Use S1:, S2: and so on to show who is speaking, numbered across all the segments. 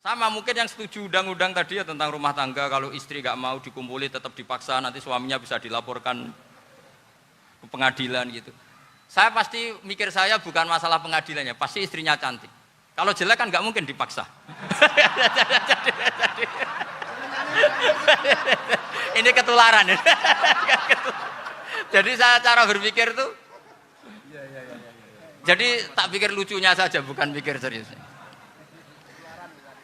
S1: Sama mungkin yang setuju undang-undang tadi ya tentang rumah tangga, kalau istri gak mau dikumpuli tetap dipaksa, nanti suaminya bisa dilaporkan ke pengadilan gitu. Saya pasti mikir saya bukan masalah pengadilannya, pasti istrinya cantik. Kalau jelek kan nggak mungkin dipaksa. Ini ketularan. Jadi saya cara berpikir tuh, jadi tak pikir lucunya saja, bukan pikir serius.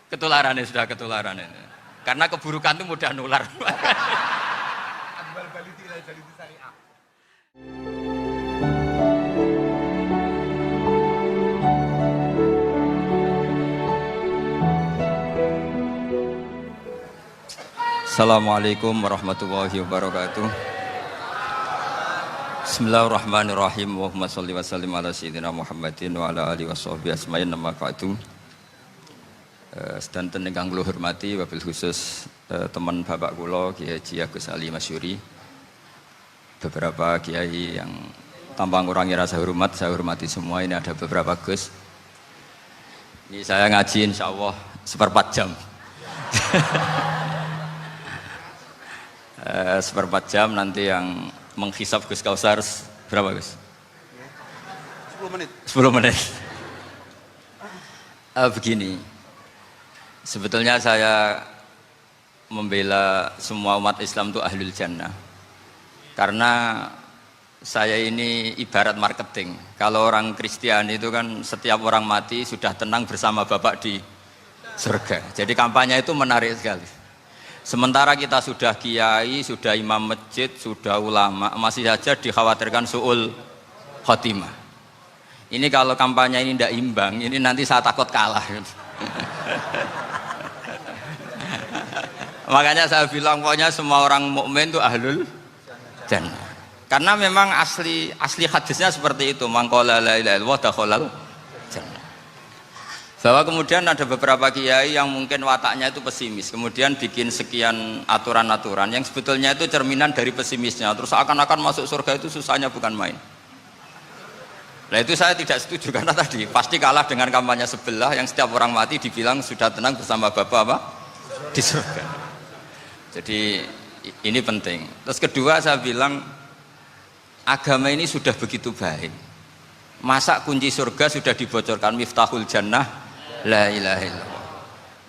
S1: Ketularan ya sudah ketularan ini. Karena keburukan itu mudah nular. Assalamualaikum warahmatullahi wabarakatuh. Bismillahirrahmanirrahim. Allahumma sholli wa sallim ala sayyidina Muhammadin wa ala alihi washabbihi asma'in nama ba'du. Sedanten ingkang kula hormati wabil khusus teman bapak kula Kiai Haji Agus Ali Masyuri. Beberapa kiai yang tanpa ngurangi rasa hormat, saya hormati semua. Ini ada beberapa Gus. Ini saya ngaji insyaallah 1/4 jam. 1/4 jam nanti yang menghisap Gus Kausar berapa Gus?
S2: 10 menit.
S1: 10 menit. Begini, sebetulnya saya membela semua umat Islam itu ahlul jannah. Karena saya ini ibarat marketing. Kalau orang Kristiani itu kan setiap orang mati sudah tenang bersama Bapak di surga. Jadi kampanye itu menarik sekali. Sementara kita sudah kiai, sudah imam masjid, sudah ulama, masih saja dikhawatirkan su'ul khotimah. Ini kalau kampanye ini tidak imbang, ini nanti saya takut kalah. Makanya saya bilang pokoknya semua orang mukmin itu ahlul jannah. Karena memang asli hadisnya seperti itu, man qala la ilaha illallah dakhalal jannah. Bahwa kemudian ada beberapa kiai yang mungkin wataknya itu pesimis, kemudian bikin sekian aturan-aturan yang sebetulnya itu cerminan dari pesimisnya, terus akan-akan masuk surga itu susahnya bukan main. Nah itu saya tidak setuju, karena tadi pasti kalah dengan kampanye sebelah yang setiap orang mati dibilang sudah tenang bersama Bapak apa? Di surga. Jadi ini penting. Terus kedua saya bilang agama ini sudah begitu baik. Masa kunci surga sudah dibocorkan, miftahul jannah la ilaha illallah.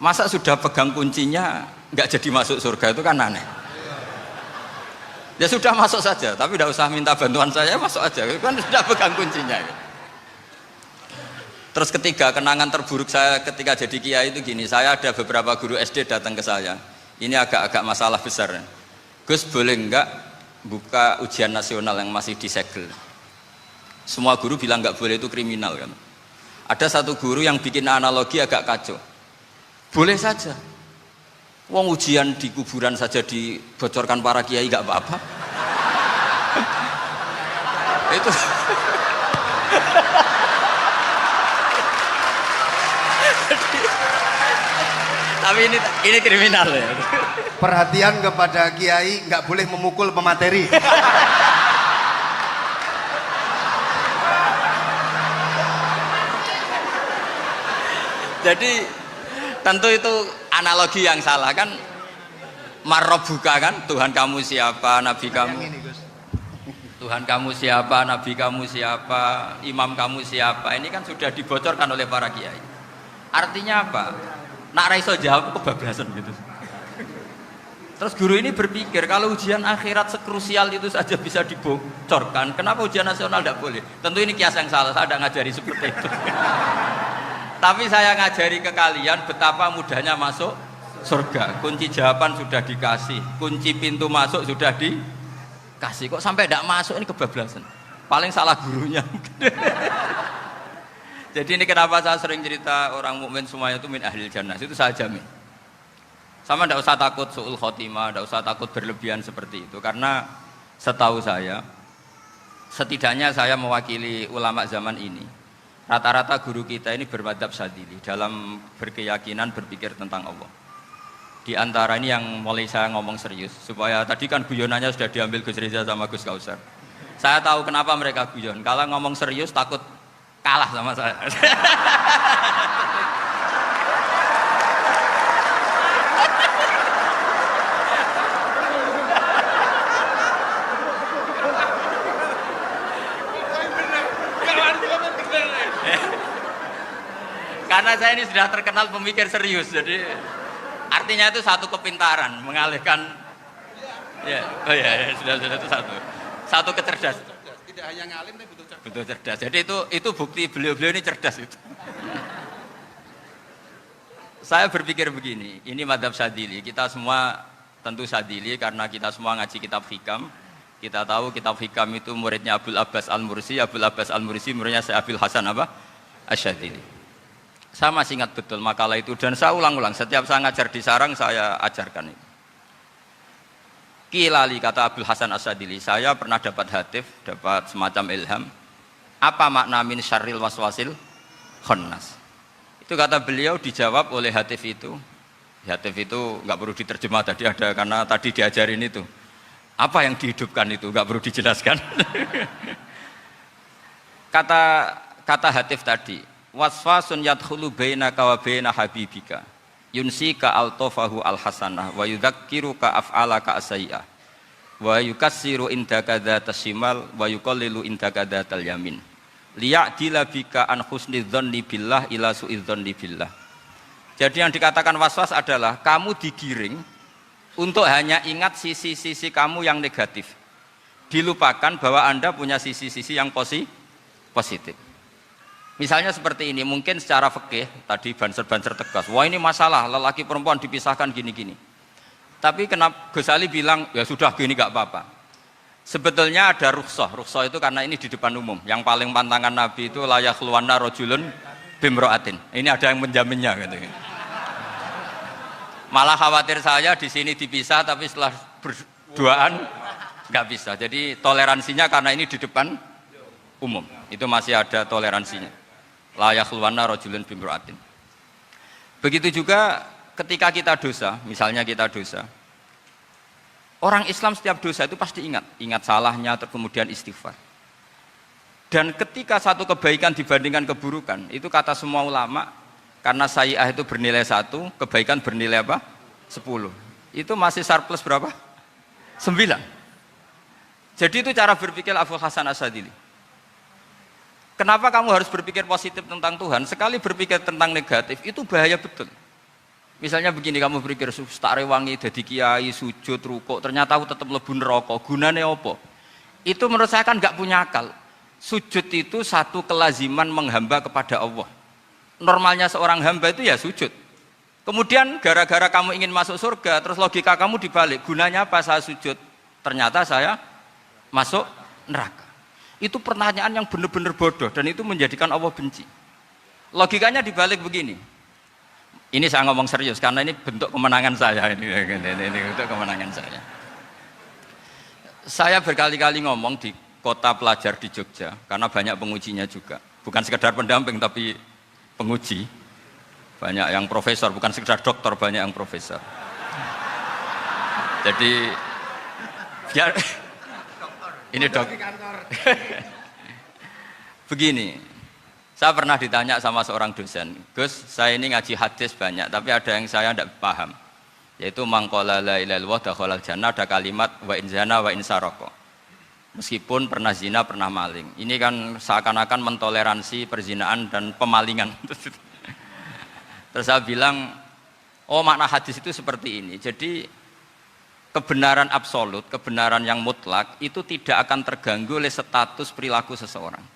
S1: Masa sudah pegang kuncinya nggak jadi masuk surga, itu kan aneh. Ya sudah masuk saja, tapi tidak usah minta bantuan saya, masuk aja, kan sudah pegang kuncinya. Terus ketiga, kenangan terburuk saya ketika jadi kiai itu gini, saya ada beberapa guru SD datang ke saya. Ini agak-agak masalah besar. Gus, boleh enggak buka ujian nasional yang masih disegel? Semua guru bilang nggak boleh, itu kriminal kan. Ada satu guru yang bikin analogi agak kacau. Boleh saja. Wong ujian di kuburan saja dibocorkan para kiai nggak apa-apa. Itu. Tapi ini kriminal ya.
S2: Perhatian kepada kiai, nggak boleh memukul pemateri.
S1: Jadi tentu itu analogi yang salah kan. Marrobuka kan, Tuhan kamu siapa, nabi kamu. Tuhan kamu siapa, nabi kamu siapa, imam kamu siapa. Ini kan sudah dibocorkan oleh para kiai. Artinya apa? Nak raiso jawab kebablasan gitu. Terus guru ini berpikir kalau ujian akhirat sekrusial itu saja bisa dibocorkan, kenapa ujian nasional tidak boleh? Tentu ini kias yang salah, saya tidak ngajari seperti itu. Tapi saya ngajari ke kalian betapa mudahnya masuk surga. Kunci jawaban sudah dikasih, kunci pintu masuk sudah dikasih. Kok sampai tidak masuk, ini kebablasan. Paling salah gurunya. Jadi ini kenapa saya sering cerita orang mukmin semuanya itu min ahlil jannah, itu saya jamin. Sama tidak usah takut su'ul khotimah, tidak usah takut berlebihan seperti itu. Karena setahu saya, setidaknya saya mewakili ulama zaman ini. Rata-rata guru kita ini bermadzhab Syadzili dalam berkeyakinan berpikir tentang Allah. Di antara ini yang mulai saya ngomong serius, supaya tadi kan guyonannya sudah diambil Gus Reza sama Gus Kausar. Saya tahu kenapa mereka guyon. Kalau ngomong serius takut kalah sama saya. Karena saya ini sudah terkenal pemikir serius, jadi artinya itu satu kepintaran mengalihkan. Ya, oh ya, sudah itu satu kecerdasan.
S3: Tidak hanya ngalim tapi butuh cerdas.
S1: Betul cerdas. Jadi itu bukti beliau-beliau ini cerdas itu. Saya berpikir begini, ini madhab Syadzili. Kita semua tentu Syadzili karena kita semua ngaji kitab hikam. Kita tahu kitab hikam itu muridnya Abul Abbas Al-Mursi. Abul Abbas Al-Mursi muridnya Syekh Abil Hasan apa? Asy-Syadzili. Saya masih ingat betul makalah itu dan saya ulang-ulang. Setiap saya ngajar di sarang saya ajarkan itu. Kilali kata Abul Hasan Asy-Syadzili, saya pernah dapat hatif, dapat semacam ilham. Apa makna min syarril waswasil khannas? Itu kata beliau dijawab oleh hatif itu. Hatif itu nggak perlu diterjemah tadi ada karena tadi diajarin itu. Apa yang dihidupkan itu nggak perlu dijelaskan. kata hatif tadi, waswasun yadkhulu bainaka wa baina habibika. Yunsika altofahu al-hasanah wa yudzakiruka af'alaka as-sayyi'ah wa yukassiru indaka dzatas shimal wa yuqallilu indaka dzatal yamin liya'dila bika an husni dzanni billah ila su'i dzanni billah. Jadi yang dikatakan waswas adalah kamu digiring untuk hanya ingat sisi-sisi kamu yang negatif, dilupakan bahwa Anda punya sisi-sisi yang positif. Misalnya seperti ini, mungkin secara fikih tadi banser-banser tegas, wah ini masalah lelaki perempuan dipisahkan gini-gini. Tapi kenapa Ghazali bilang ya sudah gini gak apa-apa. Sebetulnya ada rukhsah itu karena ini di depan umum. Yang paling pantangan Nabi itu la yakhluwanna rajulun bimra'atin. Ini ada yang menjaminnya gitu. Malah khawatir saya di sini dipisah tapi setelah berduaan nggak bisa. Jadi toleransinya karena ini di depan umum. Itu masih ada toleransinya. La yakhluwanna rajulun bimra'atin. Begitu juga ketika kita dosa, misalnya kita dosa. Orang Islam setiap dosa itu pasti ingat salahnya, kemudian istighfar. Dan ketika satu kebaikan dibandingkan keburukan, itu kata semua ulama, karena sayyi'ah itu bernilai 1, kebaikan bernilai apa? 10. Itu masih surplus berapa? 9. Jadi itu cara berpikir Abul Hasan Asy-Syadzili. Kenapa kamu harus berpikir positif tentang Tuhan? Sekali berpikir tentang negatif, itu bahaya betul. Misalnya begini, kamu berpikir tak rewangi, jadi kiai, sujud, rukuk, ternyata aku tetap mlebu neraka, gunane apa? Itu menurut saya kan nggak punya akal. Sujud itu satu kelaziman menghamba kepada Allah. Normalnya seorang hamba itu ya sujud. Kemudian gara-gara kamu ingin masuk surga, terus logika kamu dibalik, gunanya apa saya sujud? Ternyata saya masuk neraka. Itu pertanyaan yang benar-benar bodoh dan itu menjadikan Allah benci. Logikanya dibalik begini. Ini saya ngomong serius karena ini bentuk kemenangan saya ini bentuk kemenangan saya. Saya berkali-kali ngomong di kota pelajar di Jogja karena banyak pengujinya juga. Bukan sekedar pendamping tapi penguji. Banyak yang profesor, bukan sekedar dokter, banyak yang profesor. Jadi biar ini dok. Begini, saya pernah ditanya sama seorang dosen, Gus, saya ini ngaji hadis banyak, tapi ada yang saya tidak paham, yaitu mangqala la ilaha illallah dakhalal jannah, ada kalimat wa in zana wa in saraka. Meskipun pernah zina, pernah maling. Ini kan seakan-akan mentoleransi perzinaan dan pemalingan. Terus saya bilang, oh makna hadis itu seperti ini. Jadi kebenaran absolut, kebenaran yang mutlak itu tidak akan terganggu oleh status perilaku seseorang.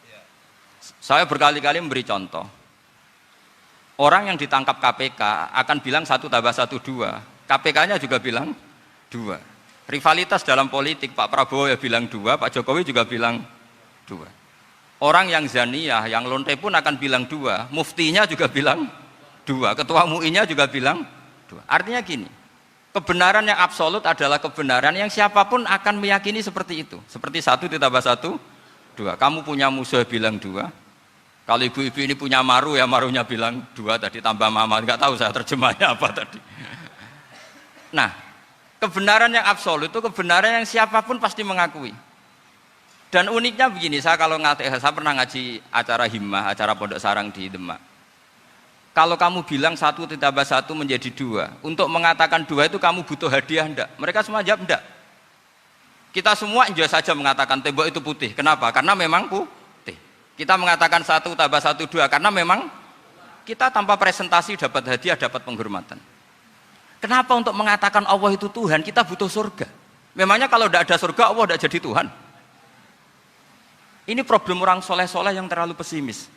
S1: Saya berkali-kali memberi contoh. Orang yang ditangkap KPK akan bilang 1 tambah 1 2. KPK-nya juga bilang 2. Rivalitas dalam politik, Pak Prabowo ya bilang 2, Pak Jokowi juga bilang 2. Orang yang zaniyah, yang lonte pun akan bilang 2. Muftinya juga bilang 2. Ketua MUI-nya juga bilang 2. Artinya gini, kebenaran yang absolut adalah kebenaran yang siapapun akan meyakini seperti itu. Seperti 1 ditambah 1 2. Kamu punya musuh bilang 2. Kalau ibu-ibu ini punya maru ya marunya bilang 2 tadi tambah mama. Enggak tahu saya terjemahnya apa tadi. Nah, kebenaran yang absolut itu kebenaran yang siapapun pasti mengakui. Dan uniknya begini, saya pernah ngaji acara himmah, acara pondok sarang di Demak. Kalau kamu bilang 1 ditambah 1 menjadi 2, untuk mengatakan 2 itu kamu butuh hadiah enggak? Mereka semua jawab enggak. Kita semua enjoy saja mengatakan tembok itu putih. Kenapa? Karena memang putih. Kita mengatakan 1 tambah 1 2 karena memang kita tanpa presentasi dapat hadiah, dapat penghormatan. Kenapa untuk mengatakan Allah itu Tuhan, kita butuh surga? Memangnya kalau tidak ada surga, Allah tidak jadi Tuhan? Ini problem orang soleh-soleh yang terlalu pesimis.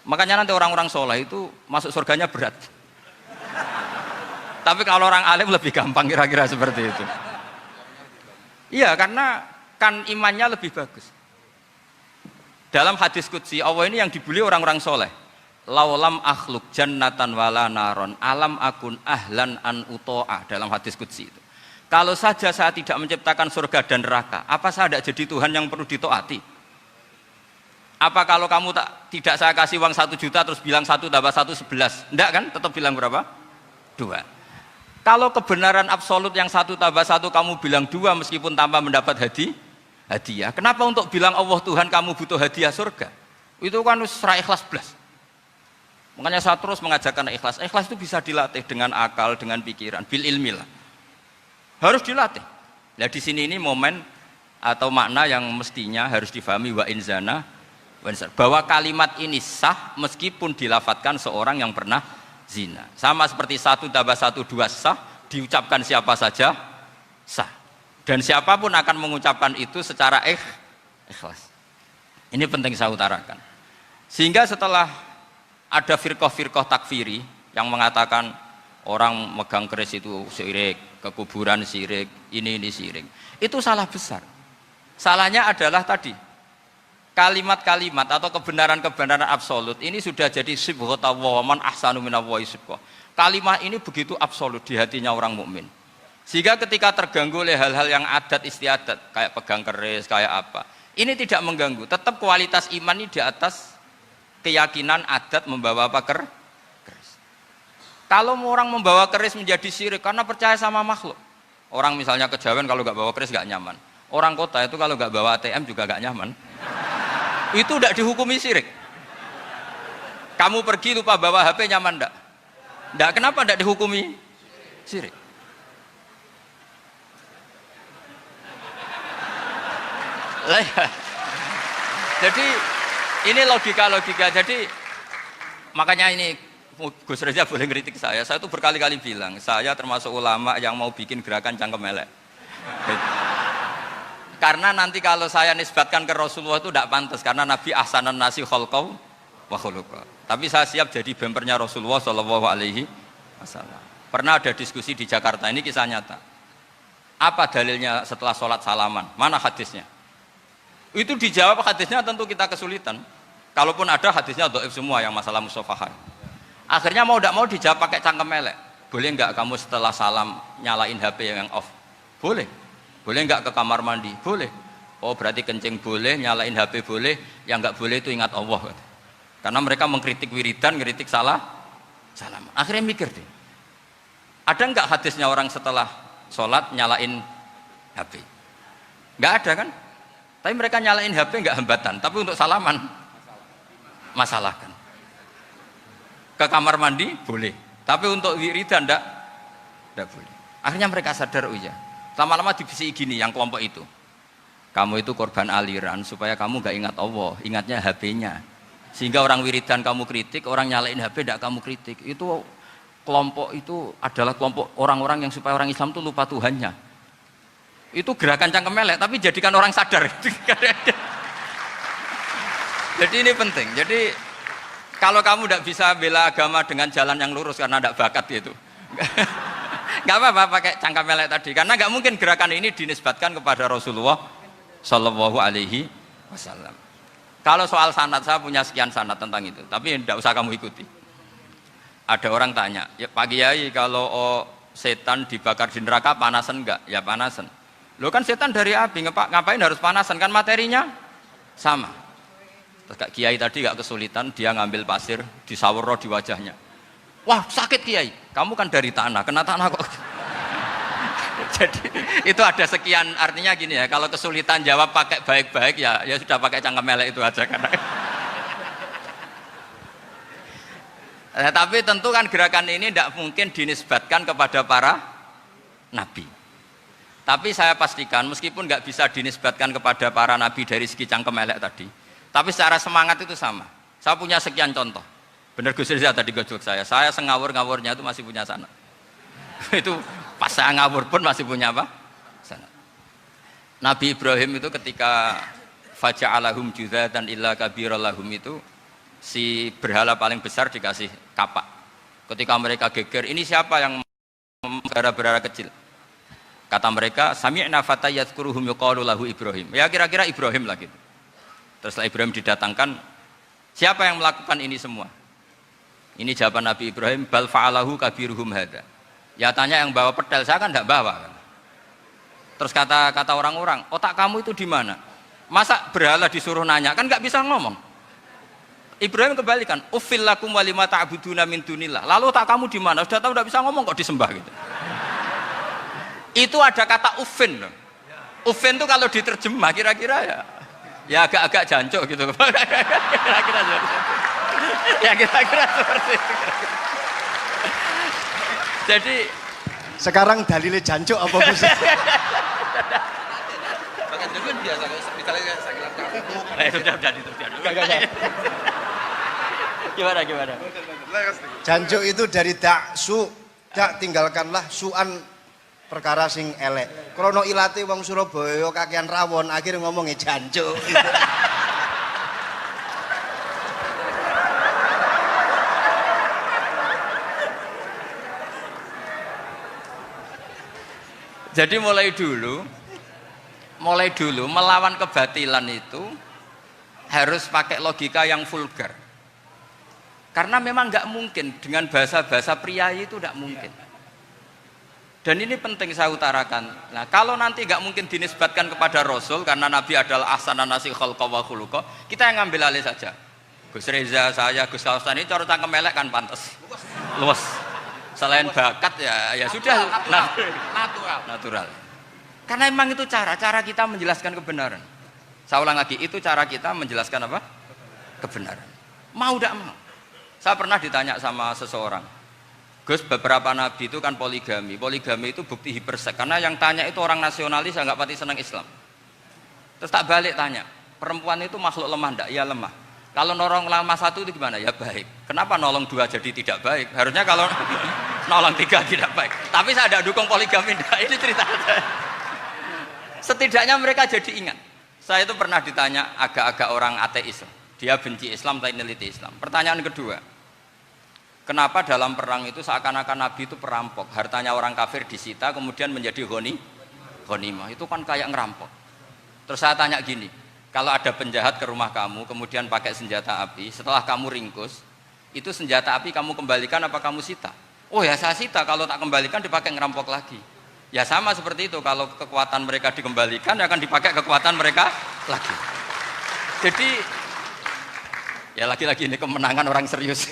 S1: Makanya nanti orang-orang soleh itu masuk surganya berat. Tapi kalau orang alim lebih gampang kira-kira seperti itu. Iya, karena kan imannya lebih bagus. Dalam hadis qudsi, Allah ini yang dibuli orang-orang soleh. Laulam akhluk jannatan wala naron alam akun ahlan an uto'a, dalam hadis qudsi itu. Kalau saja saya tidak menciptakan surga dan neraka, apa saya tidak jadi Tuhan yang perlu ditaati? Apa kalau kamu tidak saya kasih uang 1 juta terus bilang 1 tambah 1 11? Enggak kan? Tetap bilang berapa? 2. Kalau kebenaran absolut yang 1 tambah 1 kamu bilang 2 meskipun tanpa mendapat hadiah. Kenapa untuk bilang Allah Tuhan kamu butuh hadiah surga? Itu kan serah ikhlas belas. Makanya saya terus mengajarkan ikhlas. Ikhlas itu bisa dilatih dengan akal, dengan pikiran, bil ilmi lah. Harus dilatih. Nah di sini ini momen atau makna yang mestinya harus difahami wa inzana, bahwa kalimat ini sah meskipun dilafadzkan seorang yang pernah zina. Sama seperti 1 tambah 1 2 sah, diucapkan siapa saja sah. Dan siapapun akan mengucapkan itu secara ikhlas. Ini penting saya utarakan. Sehingga setelah ada firqah-firqah takfiri yang mengatakan orang megang keris itu syirik, ke kuburan syirik, ini syirik. Itu salah besar. Salahnya adalah tadi kalimat-kalimat atau kebenaran-kebenaran absolut ini sudah jadi sibghatullah man ahsanu minallahi sibghah. Kalimat ini begitu absolut di hatinya orang mukmin. Sehingga ketika terganggu oleh hal-hal yang adat istiadat kayak pegang keris, kayak apa, ini tidak mengganggu. Tetap kualitas iman ini di atas keyakinan adat membawa apa keris. Kalau orang membawa keris menjadi syirik karena percaya sama makhluk. Orang misalnya kejawen kalau nggak bawa keris nggak nyaman. Orang kota itu kalau nggak bawa ATM juga nggak nyaman. Itu tidak dihukumi syirik. Kamu pergi lupa bawa HP nyaman enggak? Enggak, kenapa enggak dihukumi syirik? Jadi ini logika-logika. Jadi makanya ini Gus Reza boleh ngeritik saya. Saya tuh berkali-kali bilang, saya termasuk ulama yang mau bikin gerakan cangkem elek. Karena nanti kalau saya nisbatkan ke Rasulullah itu tidak pantas, karena Nabi ahsanan nasi khalqau wa khuluqa. Tapi saya siap jadi bempernya Rasulullah Shallallahu Alaihi Wasallam. Pernah ada diskusi di Jakarta, ini kisah nyata. Apa dalilnya setelah sholat salaman? Mana hadisnya? Itu dijawab hadisnya tentu kita kesulitan. Kalaupun ada hadisnya dhaif semua yang masalah musafahan. Akhirnya mau tidak mau dijawab pakai cangkem elek. Boleh nggak kamu setelah salam nyalain HP yang off? Boleh. Boleh nggak ke kamar mandi? Boleh. Oh berarti kencing boleh, nyalain HP boleh, yang nggak boleh itu ingat Allah. Karena mereka mengkritik wiridan, ngeritik salam. Akhirnya mikir deh, ada nggak hadisnya orang setelah sholat nyalain HP? Nggak ada kan? Tapi mereka nyalain HP nggak hambatan, tapi untuk salaman masalahkan. Ke kamar mandi boleh, tapi untuk wiridan nggak boleh. Akhirnya mereka sadar, oh iya. Lama-lama dibisi gini yang kelompok itu, kamu itu korban aliran supaya kamu gak ingat Allah, ingatnya HP-nya. Sehingga orang wiridan kamu kritik, orang nyalain HP tidak kamu kritik. Itu kelompok itu adalah kelompok orang-orang yang supaya orang Islam itu lupa Tuhannya. Itu gerakan cangkem elek, tapi jadikan orang sadar. Jadi ini penting. Jadi kalau kamu tidak bisa bela agama dengan jalan yang lurus karena tidak bakat gitu. Gak apa-apa pakai cangkem elek tadi, karena gak mungkin gerakan ini dinisbatkan kepada Rasulullah Shallallahu Alaihi Wasallam. Kalau soal sanad, saya punya sekian sanad tentang itu, tapi tidak usah kamu ikuti. Ada orang tanya, ya Pak Kiai, kalau setan dibakar di neraka panasan enggak? Ya panasan. Lo kan setan dari api, ngapain harus panasan? Kan materinya sama. Terus Kak Kiai tadi gak kesulitan, dia ngambil pasir, disawur di wajahnya. Wah sakit Kiai, kamu kan dari tanah, kena tanah kok. Jadi itu ada sekian, artinya gini ya, kalau kesulitan jawab pakai baik-baik ya sudah pakai cangkem elek itu aja kan. Tapi tentu kan gerakan ini tidak mungkin dinisbatkan kepada para nabi. Tapi saya pastikan meskipun nggak bisa dinisbatkan kepada para nabi dari segi cangkem elek tadi, tapi secara semangat itu sama. Saya punya sekian contoh. Bener Gus Riza tadi gojok saya sengawur-ngawurnya itu masih punya sana. Itu pas saya ngawur pun masih punya apa? Sana. Nabi Ibrahim itu ketika faja'alahum juzatan illa kabirallahum itu si berhala paling besar dikasih kapak. Ketika mereka geger, ini siapa yang berhala-berhala kecil? Kata mereka, sami'na fata yadhkuruhum yuqalu lahu Ibrahim. Ya kira-kira Ibrahim lah gitu. Terus setelah Ibrahim didatangkan, siapa yang melakukan ini semua? Ini jawaban Nabi Ibrahim, bal fa'alahu kabiruhum hadza. Ya tanya yang bawa pedal, saya kan tidak bawa. Terus kata orang-orang, otak kamu itu di mana? Masa berhala disuruh nanya, kan nggak bisa ngomong. Ibrahim kembalikan, uffil lakum wa lima ta'buduna min dunillah. Lalu otak kamu di mana? Sudah tahu nggak bisa ngomong kok disembah gitu. Itu ada kata uffin. Uffin itu kalau diterjemah kira-kira ya agak-agak jancuk gitu. Kira-kira ya kira-kira seperti itu. Jadi
S2: Sekarang dalilnya jancuk apa Gus?
S3: Bahkan dulu kan biasa kalau misalnya saya bilang
S1: sudah itu. Gimana?
S2: Jancuk itu dari daksu, dak tinggalkanlah suan perkara sing elek. Krono ilate wong Surabaya kakean rawon, akhirnya ngomongnya jancuk.
S1: Jadi mulai dulu melawan kebatilan itu harus pakai logika yang vulgar. Karena memang nggak mungkin dengan bahasa-bahasa priayi itu nggak mungkin. Dan ini penting saya utarakan. Nah, kalau nanti nggak mungkin dinisbatkan kepada Rasul karena Nabi adalah ahsanan nasi khalqa wa khuluqa, kita yang ngambil alih saja. Gus Reza, saya, Gus Kaustan ini cara cangkem elek kan pantas. Luas. Selain bakat ya sudah natural. Karena memang itu cara kita menjelaskan kebenaran. Saya ulang lagi, itu cara kita menjelaskan apa? Kebenaran. Mau tidak mau. Saya pernah ditanya sama seseorang, Gus, beberapa nabi itu kan poligami itu bukti hipersek. Karena yang tanya itu orang nasionalis yang nggak pati senang Islam. Terus tak balik tanya, perempuan itu makhluk lemah enggak? Ya lemah. Kalau nolong lama satu itu gimana? Ya baik. Kenapa nolong dua jadi tidak baik? Harusnya kalau nolong tiga tidak baik. Tapi saya tidak dukung poligami. Ini cerita saya. Setidaknya mereka jadi ingat. Saya itu pernah ditanya agak-agak orang ateis. Dia benci Islam tapi neliti Islam. Pertanyaan kedua, kenapa dalam perang itu seakan-akan Nabi itu perampok? Hartanya orang kafir disita kemudian menjadi ghanimah. Itu kan kayak ngerampok. Terus saya tanya gini, kalau ada penjahat ke rumah kamu, kemudian pakai senjata api, setelah kamu ringkus, itu senjata api kamu kembalikan apa kamu sita? Oh ya saya sita, kalau tak kembalikan dipakai ngerampok lagi. Ya sama seperti itu, kalau kekuatan mereka dikembalikan, akan dipakai kekuatan mereka lagi. Jadi, ya lagi-lagi ini kemenangan orang serius.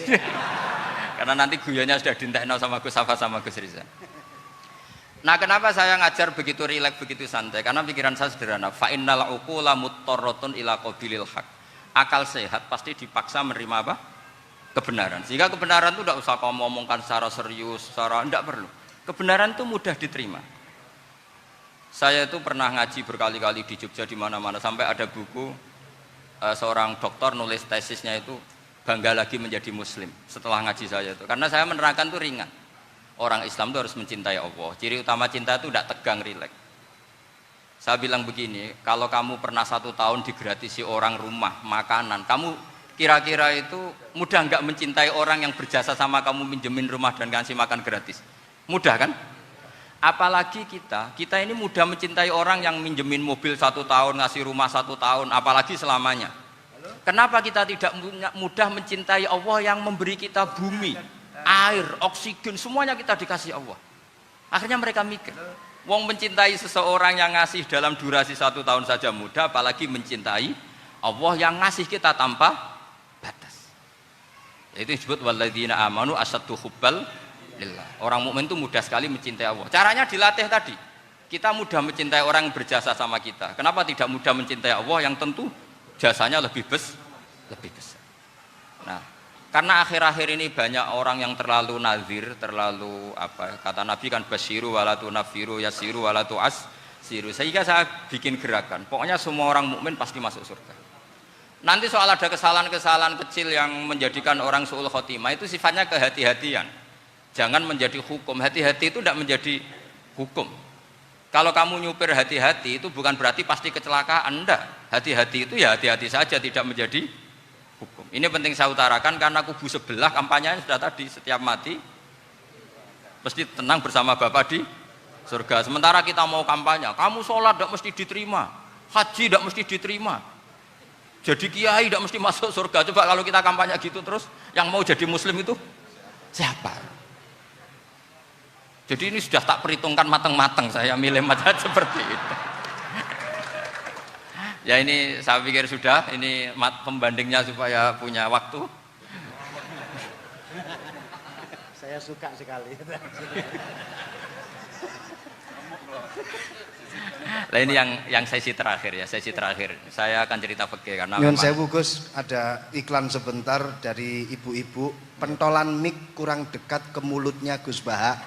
S1: Karena nanti guyonnya sudah dintekno sama Gus Safa sama Gus Riza. Nah, kenapa saya ngajar begitu rileks, begitu santai? Karena pikiran saya sederhana. Fa innal uqula muttarratun ila qabilil haq. Akal sehat pasti dipaksa menerima apa? Kebenaran. Sehingga kebenaran itu tidak usah kamu ngomongkan secara serius, tidak perlu. Kebenaran itu mudah diterima. Saya itu pernah ngaji berkali-kali di Jogja di mana-mana sampai ada buku seorang dokter nulis tesisnya itu bangga lagi menjadi muslim setelah ngaji saya itu. Karena saya menerangkan itu ringan. Orang Islam itu harus mencintai Allah. Ciri utama cinta itu tidak tegang, rileks. Saya bilang begini, kalau kamu pernah 1 tahun digratisi orang rumah, makanan, kamu kira-kira itu mudah nggak mencintai orang yang berjasa sama kamu minjemin rumah dan kasih makan gratis? Mudah kan? Apalagi kita ini mudah mencintai orang yang minjemin mobil 1 tahun, ngasih rumah 1 tahun, apalagi selamanya. Kenapa kita tidak mudah mencintai Allah yang memberi kita bumi, air, oksigen, semuanya kita dikasih Allah? Akhirnya mereka mikir, wong mencintai seseorang yang ngasih dalam durasi 1 tahun saja mudah, apalagi mencintai Allah yang ngasih kita tanpa batas. Itu disebut walladzina amanu asyaddu hubbal lillah. Orang mukmin itu mudah sekali mencintai Allah. Caranya dilatih tadi. Kita mudah mencintai orang yang berjasa sama kita. Kenapa tidak mudah mencintai Allah yang tentu jasanya lebih besar? Nah, karena akhir-akhir ini banyak orang yang terlalu nazir, terlalu apa? Kata Nabi kan basyiru walatu nafiru yasiru walatu as siru. Sehingga saya bikin gerakan. Pokoknya semua orang mukmin pasti masuk surga. Nanti soal ada kesalahan-kesalahan kecil yang menjadikan orang su'ul khotimah itu sifatnya kehati-hatian. Jangan menjadi hukum. Hati-hati itu tidak menjadi hukum. Kalau kamu nyupir hati-hati itu bukan berarti pasti kecelakaan, enggak. Hati-hati itu ya hati-hati saja, tidak menjadi hukum. Ini penting saya utarakan karena kubu sebelah kampanyenya sudah tadi, setiap mati mesti tenang bersama Bapak di surga. Sementara kita mau kampanye, kamu sholat tidak mesti diterima, haji tidak mesti diterima, jadi kiai tidak mesti masuk surga. Coba kalau kita kampanye gitu terus, yang mau jadi muslim itu siapa? Jadi ini sudah tak perhitungkan matang-matang, saya milih macam seperti itu. Ya ini saya pikir sudah, ini pembandingnya supaya punya waktu.
S2: Saya suka sekali.
S1: Nah ini yang sesi terakhir ya, sesi terakhir. Saya akan cerita fikih karena
S2: Nyun sewu Gus, ada iklan sebentar dari ibu-ibu, pentolan mic kurang dekat ke mulutnya Gus Baha.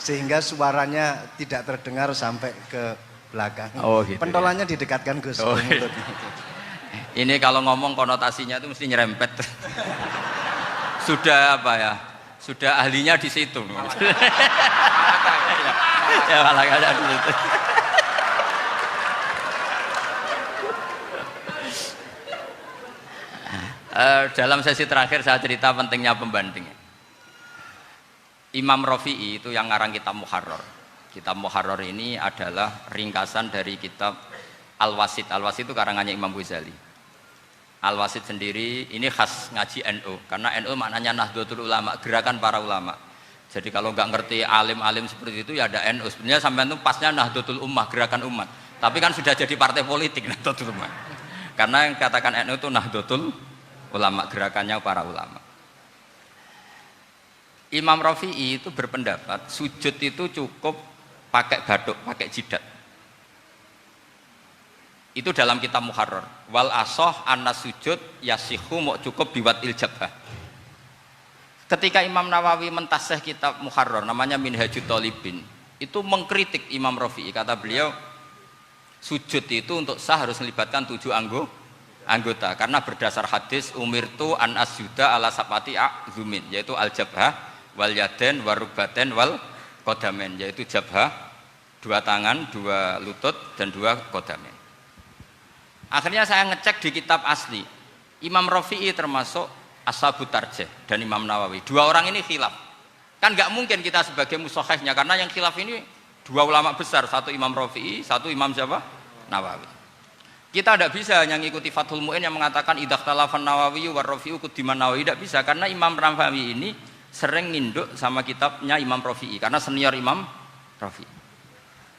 S2: Sehingga suaranya tidak terdengar sampai ke belakang.
S1: Oh, gitu,
S2: pentolannya didekatkan Gus ke
S1: gitu.
S2: mulutnya.
S1: Ini kalau ngomong konotasinya itu mesti nyerempet. Sudah apa ya? Sudah ahlinya di situ. Ya malah ada di situ. Dalam sesi terakhir saya cerita pentingnya pembanding. Imam Rafi'i itu yang ngarang kitab Muharrar. Kitab Muharrar ini adalah ringkasan dari kitab Al-Wasit. Al-Wasit itu karangannya Imam Ghazali. Al-Wasit sendiri ini khas ngaji NU, karena NU maknanya Nahdlatul Ulama, gerakan para ulama. Jadi kalau nggak ngerti alim-alim seperti itu ya ada NU. Sebenarnya sampai itu pasnya Nahdlatul Ummah, gerakan umat. Tapi kan sudah jadi partai politik Nahdlatul Ummah. Karena yang katakan NU itu Nahdlatul Ulama, gerakannya para ulama. Imam Rafi'i itu berpendapat sujud itu cukup pakai batuk, pakai jidat. Itu dalam kitab Muharrar. Wal asoh anna sujud yasihu mau cukup biwat iljabah. Ketika Imam Nawawi mentasih kitab Muharrar namanya Minhajut Thalibin, itu mengkritik Imam Rafi'i. Kata beliau sujud itu untuk sah harus melibatkan 7 anggota karena berdasar hadis umirtu an asjuda ala sabati a'zumin, yaitu al jabhah wal yaden warubaten wal qadamen, yaitu jabhah 2 tangan, 2 lutut dan 2 qadamen. Akhirnya saya ngecek di kitab asli, Imam Rafi'i termasuk Ashabut Tarjih dan Imam Nawawi. 2 orang ini khilaf. Kan nggak mungkin kita sebagai musahihnya, karena yang khilaf ini 2 ulama besar, satu Imam Rafi'i, satu Imam siapa? Nawawi. Kita tidak bisa hanya ngikuti Fathul Mu'in yang mengatakan idzakhtalafan Nawawi war Rafi'u kudiman Nawawi, tidak bisa, karena Imam Nawawi ini sering nginduk sama kitabnya Imam Rafi'i karena senior Imam Rafi'i.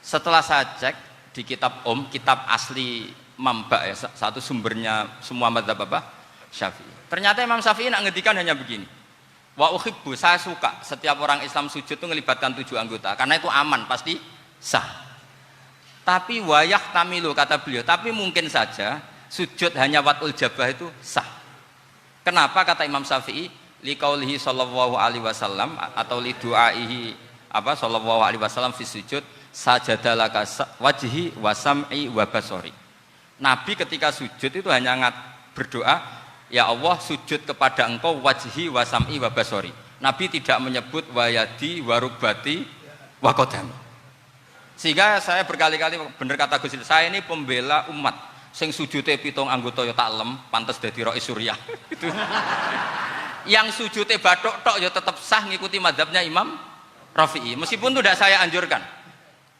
S1: Setelah saya cek di kitab kitab asli Mamba ya, satu sumbernya semua mazhab apa? Syafi'i. Ternyata Imam Syafi'i nak ngedikan hanya begini. Wa uhibbu, saya suka setiap orang Islam sujud itu melibatkan 7 anggota karena itu aman, pasti sah. Tapi wayah tamilu kata beliau, tapi mungkin saja sujud hanya watul jabah itu sah. Kenapa kata Imam Syafi'i? Liqaulihi sallallahu alaihi wasallam atau li du'aihi apa sallallahu alaihi wasallam fi sujud sajadalaka wajhi wa sam'i wa basari. Nabi ketika sujud itu hanya berdoa, ya Allah sujud kepada engkau wajhi wa sam'i wa basari. Nabi tidak menyebut wayadi warubati wa qadami. Sehingga saya berkali-kali bener kata Gus, saya ini pembela umat sing sujude 7 anggota ya tak lem pantes dadi Rais Suryah. Itu. Yang sujudnya batuk tok ya tetap sah ngikuti mazhabnya Imam Rafi'i. Meskipun itu tidak saya anjurkan.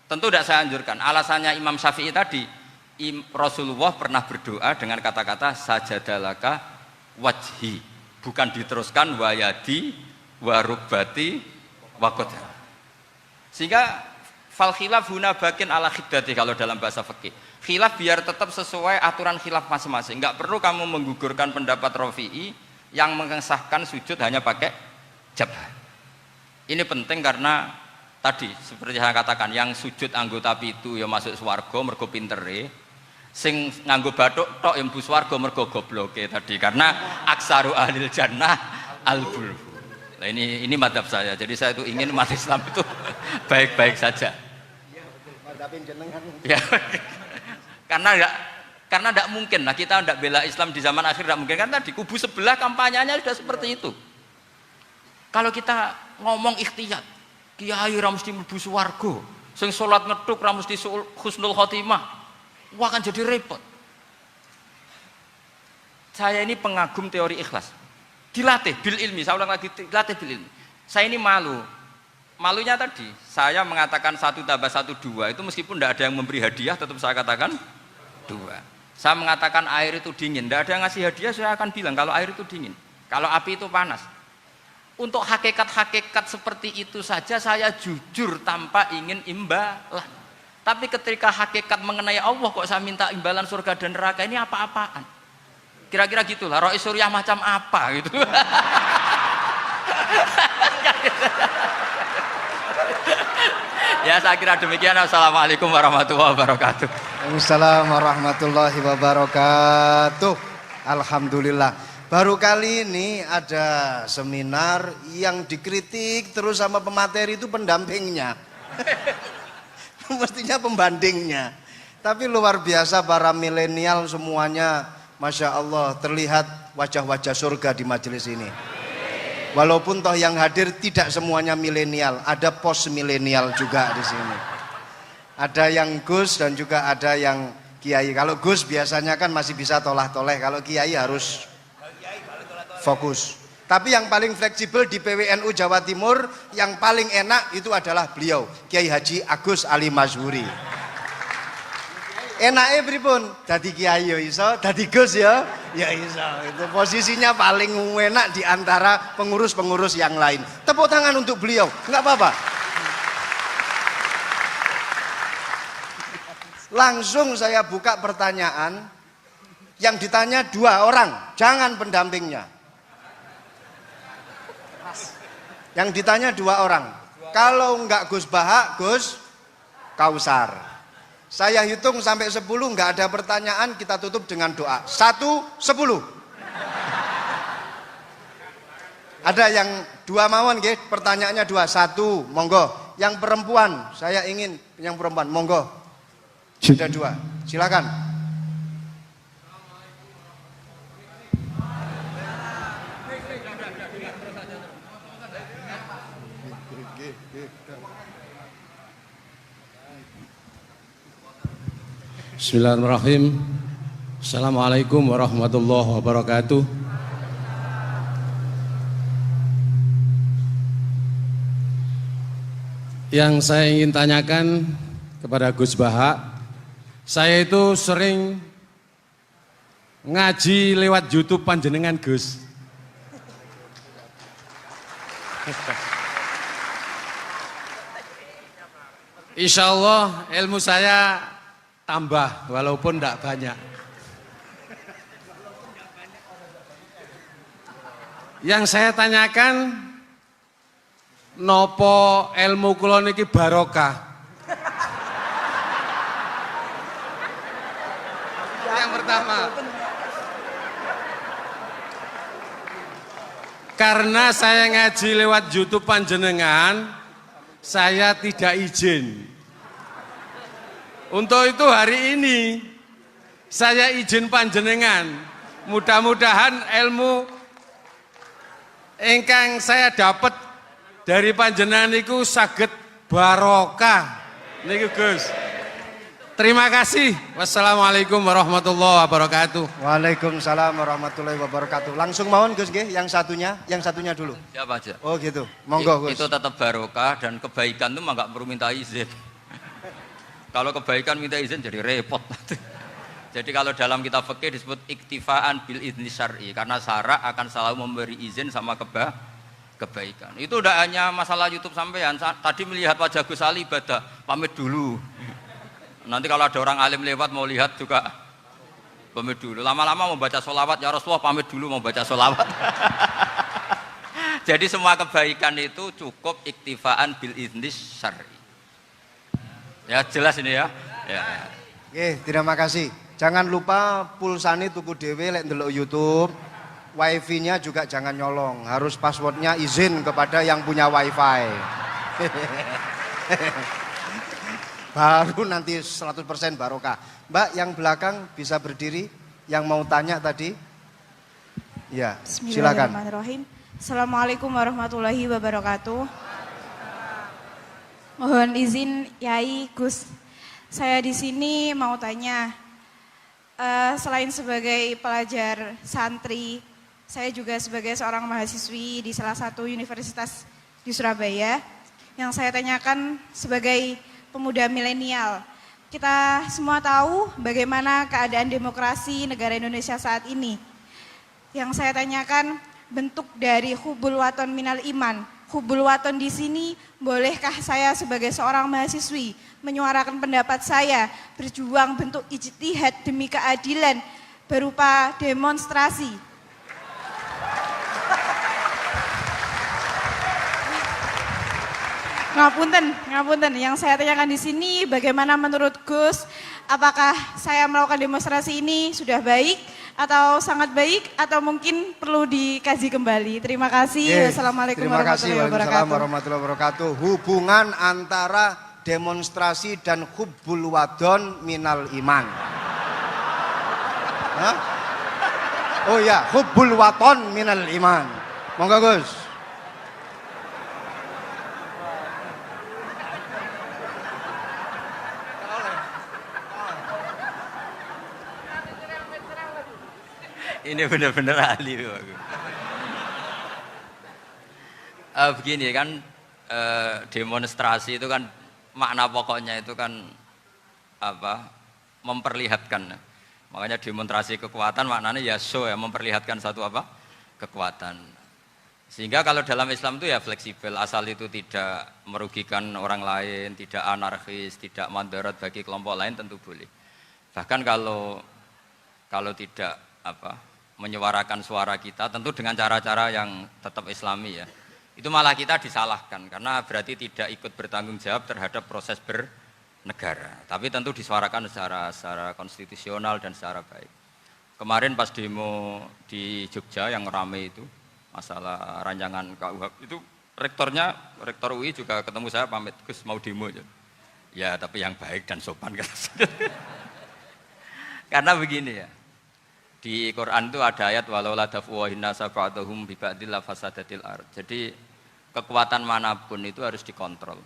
S1: Tentu tidak saya anjurkan. Alasannya Imam Syafi'i tadi, Rasulullah pernah berdoa dengan kata-kata sajadalaka wajhi, bukan diteruskan wayadi warubati wakoda. Sehingga fal khilaf huna bakin ala khiddati kalau dalam bahasa fikih. Khilaf biar tetap sesuai aturan khilaf masing-masing. Enggak perlu kamu menggugurkan pendapat Rafi'i yang mengesahkan sujud hanya pakai jabah. Ini penting karena tadi seperti saya katakan, yang sujud anggota pitu ya masuk swarga mergo pintere, sing nganggo bathuk tok yang mlebu swarga mergo gobloke tadi, karena aksaru ahlil jannah al-bulhu. Nah ini mazhab saya. Jadi saya itu ingin umat Islam itu baik-baik saja.
S2: Iya betul, mazhabin jenengan.
S1: Ya. Karena enggak Karena tidak mungkin lah kita tidak bela Islam di zaman akhir, tidak mungkin, karena di kubu sebelah kampanyenya sudah seperti itu. Kalau kita ngomong ikhtiyat, kiai ra mesti mlebu swarga, sing salat ngethuk ra mesti husnul khotimah, wah akan jadi repot. Saya ini pengagum teori ikhlas, dilatih bil ilmi, saya ulang lagi, dilatih bil ilmi. Saya ini malunya tadi, saya mengatakan 1 tambah 1 2, itu meskipun tidak ada yang memberi hadiah, tetap saya katakan 2. Saya mengatakan air itu dingin, tidak ada yang ngasih hadiah, saya akan bilang kalau air itu dingin, kalau api itu panas. Untuk hakikat-hakikat seperti itu saja saya jujur tanpa ingin imbalan. Tapi ketika hakikat mengenai Allah kok saya minta imbalan surga dan neraka, ini apa-apaan? Kira-kira gitulah, Rois Suriah macam apa gitu. Ya saya kira demikian. Assalamualaikum warahmatullahi wabarakatuh.
S2: Waalaikumsalam warahmatullahi wabarakatuh. Alhamdulillah. Baru kali ini ada seminar yang dikritik terus sama pemateri itu pendampingnya. Mestinya pembandingnya. Tapi luar biasa para milenial semuanya, Masya Allah, terlihat wajah-wajah surga di majelis ini. Walaupun toh yang hadir tidak semuanya milenial, ada post milenial juga di sini. Ada yang Gus dan juga ada yang Kiai. Kalau Gus biasanya kan masih bisa tolah-toleh, kalau Kiai harus fokus. Tapi yang paling fleksibel di PWNU Jawa Timur, yang paling enak itu adalah beliau, Kiai Haji Agus Ali Mazhuri. Enaknya pripun? Dadi kiai ya iso, dadi Gus ya iso. Itu posisinya paling enak di antara pengurus-pengurus yang lain. Tepuk tangan untuk beliau, enggak apa-apa. Langsung saya buka pertanyaan, yang ditanya 2 orang, jangan pendampingnya. Yang ditanya 2 orang. Kalau enggak Gus Baha, Gus Kausar. Saya hitung sampai 10, enggak ada pertanyaan, kita tutup dengan doa. 1, 10. Ada yang 2 mawon nggih, pertanyaannya 2. 1, monggo. Yang perempuan, saya ingin yang perempuan, monggo. Sudah 2. Silakan.
S4: Bismillahirrahmanirrahim. Assalamualaikum warahmatullahi wabarakatuh. Yang saya ingin tanyakan kepada Gus Baha, saya itu sering ngaji lewat YouTube panjenengan Gus. Insya Allah ilmu saya tambah walaupun tidak banyak. Yang saya tanyakan, nopo ilmu kula niki barokah? Yang pertama, karena saya ngaji lewat YouTube panjenengan, saya tidak izin. Untuk itu hari ini saya izin panjenengan, mudah-mudahan ilmu ingkang saya dapat dari panjenengan niku saged barokah niku Gus. Terima kasih. Wassalamualaikum warahmatullahi wabarakatuh.
S2: Waalaikumsalam warahmatullahi wabarakatuh. Langsung mawon Gus nggih, yang satunya dulu.
S1: Siapa aja?
S2: Oh gitu. Monggo Gus.
S1: Itu tetap barokah, dan kebaikan itu mah nggak perlu minta izin. Kalau kebaikan minta izin jadi repot. Jadi kalau dalam kitab fikih disebut iktifaan bil idzni syar'i, karena syara akan selalu memberi izin sama kebaikan. Itu udah hanya masalah YouTube sampean. Tadi melihat wajah Gus Ali ibadah, pamit dulu. Nanti kalau ada orang alim lewat mau lihat juga pamit dulu. Lama-lama mau baca sholawat, ya Rasulullah pamit dulu mau baca sholawat. Jadi semua kebaikan itu cukup iktifaan bil idzni syar'i. Ya jelas ini ya.
S2: Oke, terima kasih. Jangan lupa pulsane tuku dhewe lek ndelok YouTube. Wifi-nya juga jangan nyolong. Harus passwordnya izin kepada yang punya wifi. baru nanti 100% barokah. Mbak yang belakang bisa berdiri, yang mau tanya tadi. Ya, silakan.
S5: Bismillahirrahmanirrahim. Assalamualaikum warahmatullahi wabarakatuh. Mohon izin Yai Gus, saya di sini mau tanya, selain sebagai pelajar santri, saya juga sebagai seorang mahasiswi di salah satu universitas di Surabaya. Yang saya tanyakan sebagai pemuda milenial, kita semua tahu bagaimana keadaan demokrasi negara Indonesia saat ini. Yang saya tanyakan bentuk dari hubul waton minal iman. Hubul waton di sini, bolehkah saya sebagai seorang mahasiswi menyuarakan pendapat saya, berjuang bentuk ijtihad demi keadilan berupa demonstrasi. Ngapunten. Yang saya tanyakan di sini, bagaimana menurut Gus, apakah saya melakukan demonstrasi ini sudah baik atau sangat baik atau mungkin perlu dikaji kembali? Terima kasih. Wassalamualaikum
S2: warahmatullahi wabarakatuh. Hubungan antara demonstrasi dan hubbul wadon minal iman. Hah? Oh ya, hubbul waton minal iman. Monggo Gus.
S1: Ini benar-benar ahli loh aku. Begini kan, demonstrasi itu kan makna pokoknya itu kan apa? Memperlihatkan. Makanya demonstrasi kekuatan maknanya ya show ya, memperlihatkan satu apa? Kekuatan. Sehingga kalau dalam Islam itu ya fleksibel, asal itu tidak merugikan orang lain, tidak anarkis, tidak mandorot bagi kelompok lain tentu boleh. Bahkan kalau tidak apa? Menyuarakan suara kita tentu dengan cara-cara yang tetap islami ya, itu malah kita disalahkan karena berarti tidak ikut bertanggung jawab terhadap proses bernegara, tapi tentu disuarakan secara konstitusional dan secara baik. Kemarin pas demo di Jogja yang rame itu masalah rancangan KUHP itu, rektor UI juga ketemu saya, pamit Gus mau demo ya tapi yang baik dan sopan karena begini ya, di Quran itu ada ayat walau la daf'uhinna sab'atuhum bi ba'dil fasadatil ard. Jadi kekuatan manapun itu harus dikontrol.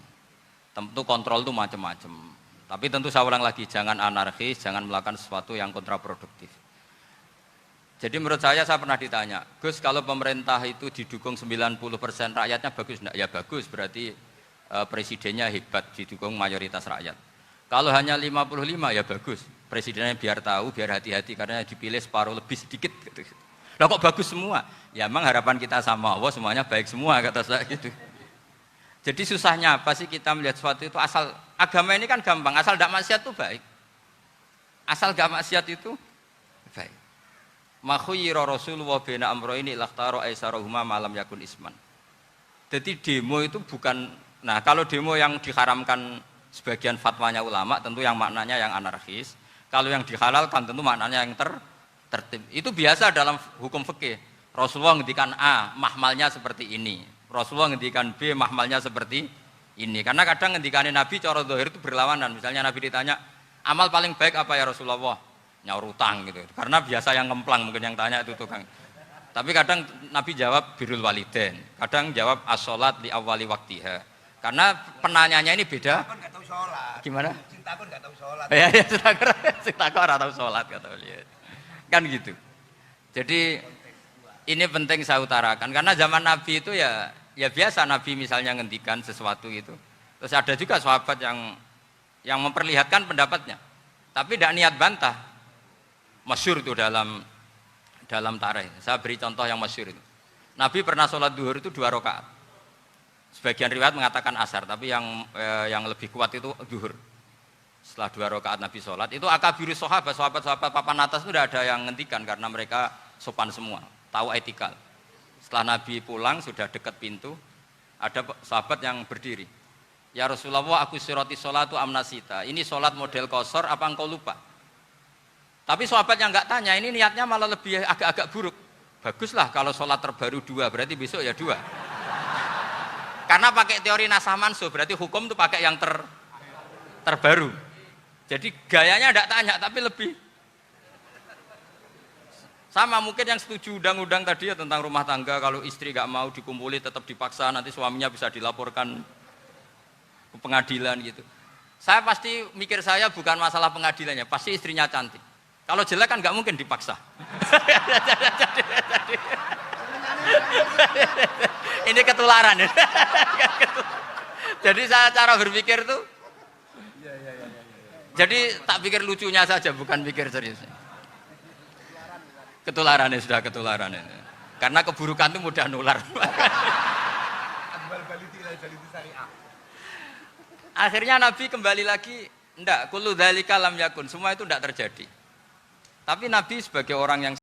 S1: Tentu kontrol itu macam-macam. Tapi tentu saya ulang lagi, jangan anarkis, jangan melakukan sesuatu yang kontraproduktif. Jadi menurut saya pernah ditanya, Gus kalau pemerintah itu didukung 90% rakyatnya bagus enggak? Ya bagus, berarti presidennya hebat, didukung mayoritas rakyat. Kalau hanya 55 ya bagus, presidennya biar tahu, biar hati-hati karena dipilih separuh lebih sedikit gitu. Lah kok bagus semua? Ya emang harapan kita sama Allah semuanya baik semua kata saya gitu. Jadi susahnya apa sih kita melihat sesuatu itu, asal agama ini kan gampang, asal tidak maksiat itu baik. Asal gak maksiat itu baik. Makhuyira Rasulullah bina amroini lakhtaro aisarohuma malam yakun isman. Jadi demo itu bukan, nah kalau demo yang diharamkan sebagian fatwanya ulama tentu yang maknanya yang anarkis. Kalau yang dihalalkan tentu maknanya yang tertib. Itu biasa dalam hukum fikih. Rasulullah ngendikan A, mahmalnya seperti ini. Rasulullah ngendikan B, mahmalnya seperti ini. Karena kadang ngendikanin Nabi cara zahir itu berlawanan. Misalnya Nabi ditanya, amal paling baik apa ya Rasulullah? Nyaur utang gitu. Karena biasa yang ngemplang mungkin yang tanya itu tukang. Tapi kadang Nabi jawab birrul walidain. Kadang jawab as-sholat li awwali waktiha. Karena penanyanya ini beda.
S3: Cintakon nggak tahu sholat.
S1: Gimana?
S3: Cintakon nggak tahu sholat.
S1: Ya, cintakon nggak tahu sholat kata beliau. Kan gitu. Jadi ini penting saya utarakan karena zaman Nabi itu ya biasa Nabi misalnya ngendikan sesuatu itu. Terus ada juga sahabat yang memperlihatkan pendapatnya. Tapi tidak niat bantah. Masyhur itu dalam tarikh. Saya beri contoh yang masyhur itu. Nabi pernah sholat duhur itu 2 rakaat. Sebagian riwayat mengatakan asar, tapi yang lebih kuat itu duhur. Setelah 2 rakaat Nabi sholat, itu akabirus sahabat papan atas itu tidak ada yang ngendikan karena mereka sopan semua, tahu etikal. Setelah Nabi pulang sudah dekat pintu, ada sahabat yang berdiri. Ya Rasulullah, aku siroti sholatu amnasita. Ini sholat model kosor, apa engkau lupa? Tapi sahabat yang nggak tanya, ini niatnya malah lebih agak-agak buruk. Baguslah kalau sholat terbaru 2, berarti besok ya 2. Karena pakai teori nasah mansuh, berarti hukum itu pakai yang terbaru. Jadi gayanya tidak tanya, tapi lebih sama. Mungkin yang setuju undang-undang tadi ya tentang rumah tangga, kalau istri nggak mau dikumpuli tetap dipaksa, nanti suaminya bisa dilaporkan ke pengadilan gitu. Saya pasti mikir saya bukan masalah pengadilannya, pasti istrinya cantik. Kalau jelek kan nggak mungkin dipaksa. Ini ketularan ya. Jadi saya cara berpikir tuh, jadi tak pikir lucunya saja, bukan pikir serius. Ketularan ya, sudah ketularan ini. Karena keburukan itu mudah nular. Akhirnya Nabi kembali lagi, enggak, kullu dzalika lam yakun, semua itu enggak terjadi. Tapi Nabi sebagai orang yang